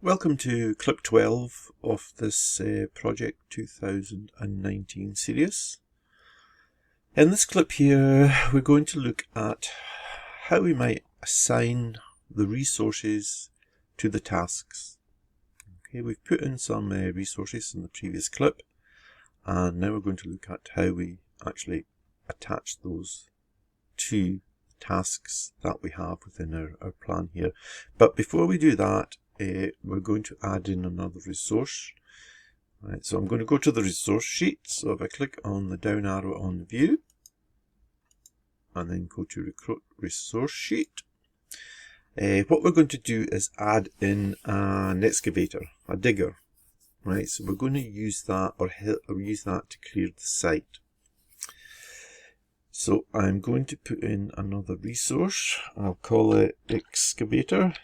Welcome to clip 12 of this Project 2019 series. In this clip here, we're going to look at how we might assign the resources to the tasks. Okay, we've put in some resources in the previous clip, and now we're going to look at how we actually attach those to tasks that we have within our plan here. But before we do that, we're going to add in another resource. Right, so I'm going to go to the resource sheet. So if I click on the down arrow on the view and then go to resource sheet, what we're going to do is add in an excavator, a digger. Right, so we're going to use that or use that to clear the site. So I'm going to put in another resource. I'll call it excavator.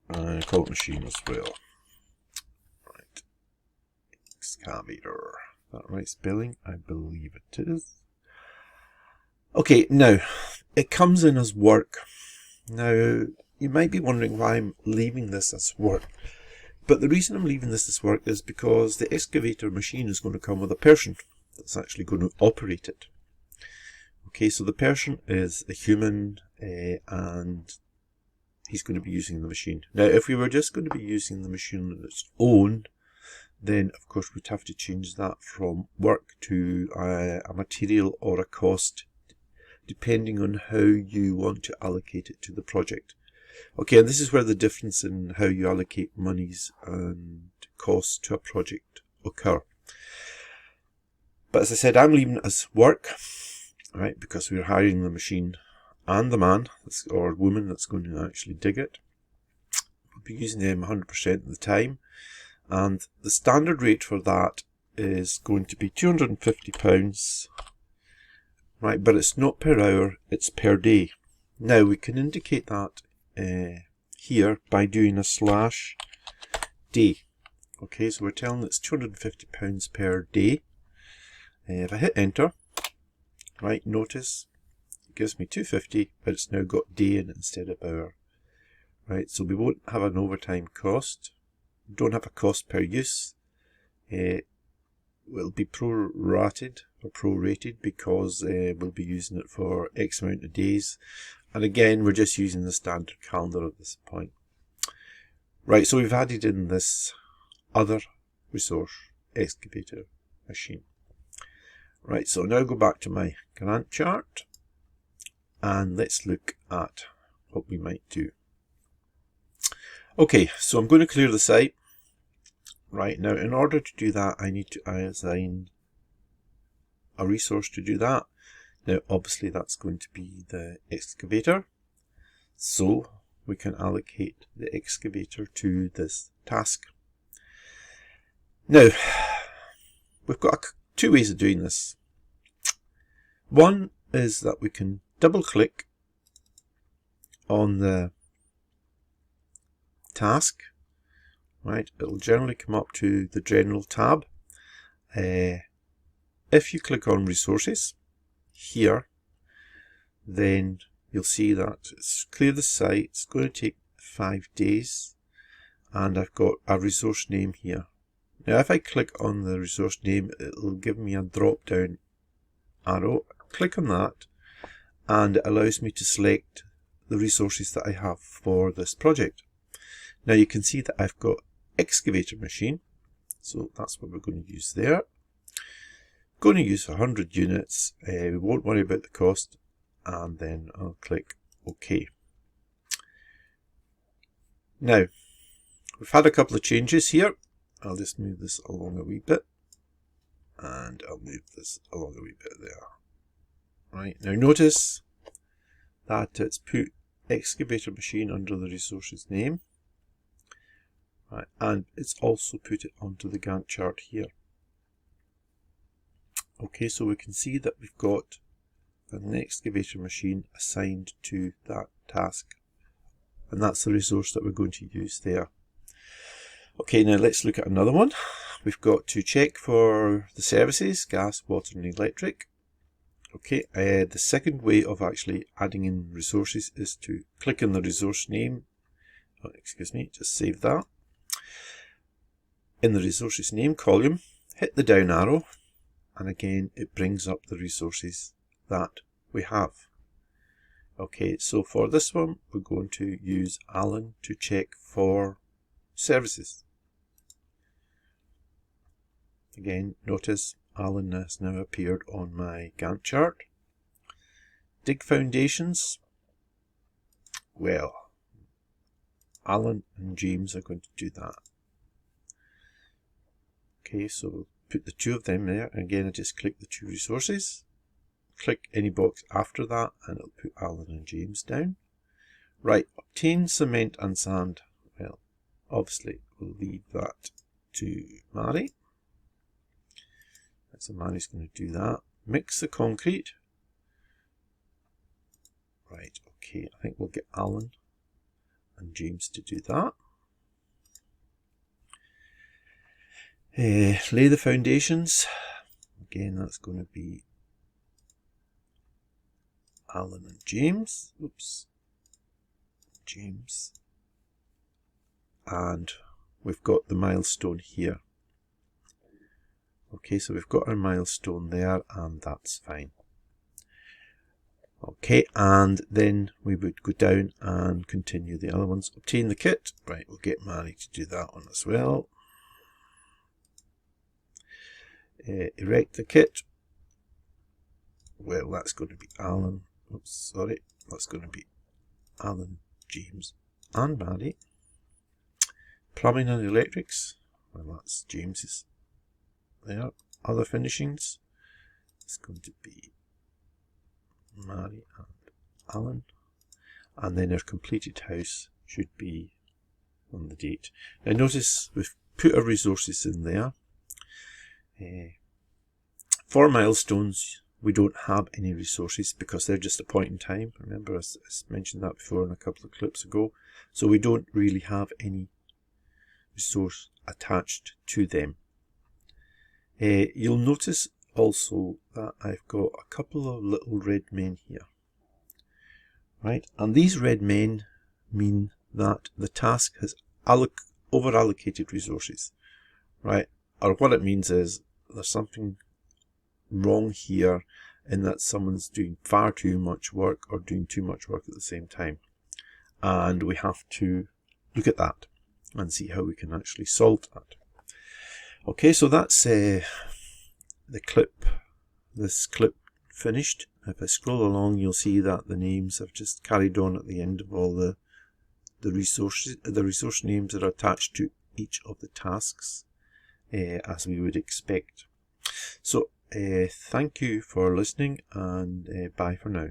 And call it machine as well. Right. Excavator. Is that right spelling? I believe it is. Okay, now it comes in as work. Now you might be wondering why I'm leaving this as work. But the reason I'm leaving this as work is because the excavator machine is going to come with a person that's actually going to operate it. Okay, so the person is a human and he's going to be using the machine. Now, if we were just going to be using the machine on its own, then of course we'd have to change that from work to a material or a cost, depending on how you want to allocate it to the project. Okay, and this is where the difference in how you allocate monies and costs to a project occur. But as I said, I'm leaving it as work, right, because we're hiring the machine and the man or woman that's going to actually dig it. We'll be using them 100% of the time, and the standard rate for that is going to be £250, right? But it's not per hour, it's per day. Now we can indicate that here by doing a /day. Okay, so we're telling it's £250 per day. If I hit enter, right, notice gives me 250, but it's now got day in it instead of hour. Right, so we won't have an overtime cost. We don't have a cost per use. It will be prorated or prorated because we'll be using it for X amount of days. And again, we're just using the standard calendar at this point. Right, so we've added in this other resource, excavator machine. Right, so now go back to my Gantt chart. And let's look at what we might do. Okay, so I'm going to clear the site. Right, now in order to do that, I need to assign a resource to do that. Now obviously that's going to be the excavator. So we can allocate the excavator to this task. Now, we've got two ways of doing this. One is that we can double click on the task, right? It will generally come up to the general tab. If you click on resources here, then you'll see that it's clear the site. It's going to take 5 days, and I've got a resource name here. Now if I click on the resource name, it'll give me a drop down arrow. Click on that, and it allows me to select the resources that I have for this project. Now you can see that I've got excavator machine, so that's what we're going to use there. Going to use 100 units, we won't worry about the cost, and then I'll click OK. Now, we've had a couple of changes here. I'll just move this along a wee bit, and I'll move this along a wee bit there. Right, now notice that it's put excavator machine under the resources name, right, and it's also put it onto the Gantt chart here. Okay, so we can see that we've got an excavator machine assigned to that task, and that's the resource that we're going to use there. Okay, now let's look at another one. We've got to check for the services, gas, water and electric. Okay, the second way of actually adding in resources is to click on the resource name. Oh, excuse me, just save that. In the resources name column, hit the down arrow, and again it brings up the resources that we have. Okay, so for this one, we're going to use Alan to check for services. Again, notice Alan has now appeared on my Gantt chart. Dig foundations. Well, Alan and James are going to do that. Okay, so we'll put the two of them there. Again, I just click the two resources. Click any box after that and it'll put Alan and James down. Right, obtain cement and sand. Well, obviously we'll leave that to Mary. So Mary's going to do that. Mix the concrete. Right, okay, I think we'll get Alan and James to do that. Lay the foundations. Again, that's going to be Alan and James. Oops. James. And we've got the milestone here. Okay, so we've got our milestone there, and that's fine. Okay, and then we would go down and continue the other ones. Obtain the kit. Right, we'll get Mary to do that one as well. Erect the kit. Well, that's going to be Alan. Oops, sorry. That's going to be Alan, James, and Mary. Plumbing and electrics. Well, that's James's. There. Other finishings. It's going to be Mary and Alan. And then our completed house should be on the date. Now notice we've put our resources in there. For milestones, we don't have any resources because they're just a point in time. Remember, I mentioned that before in a couple of clips ago. So we don't really have any resource attached to them. You'll notice also that I've got a couple of little red men here. Right, and these red men mean that the task has over allocated resources. Right, or what it means is there's something wrong here in that someone's doing far too much work or doing too much work at the same time. And we have to look at that and see how we can actually solve that. Okay, so that's the clip. This clip finished. If I scroll along, you'll see that the names have just carried on at the end of all the resource names that are attached to each of the tasks, as we would expect. So thank you for listening, and bye for now.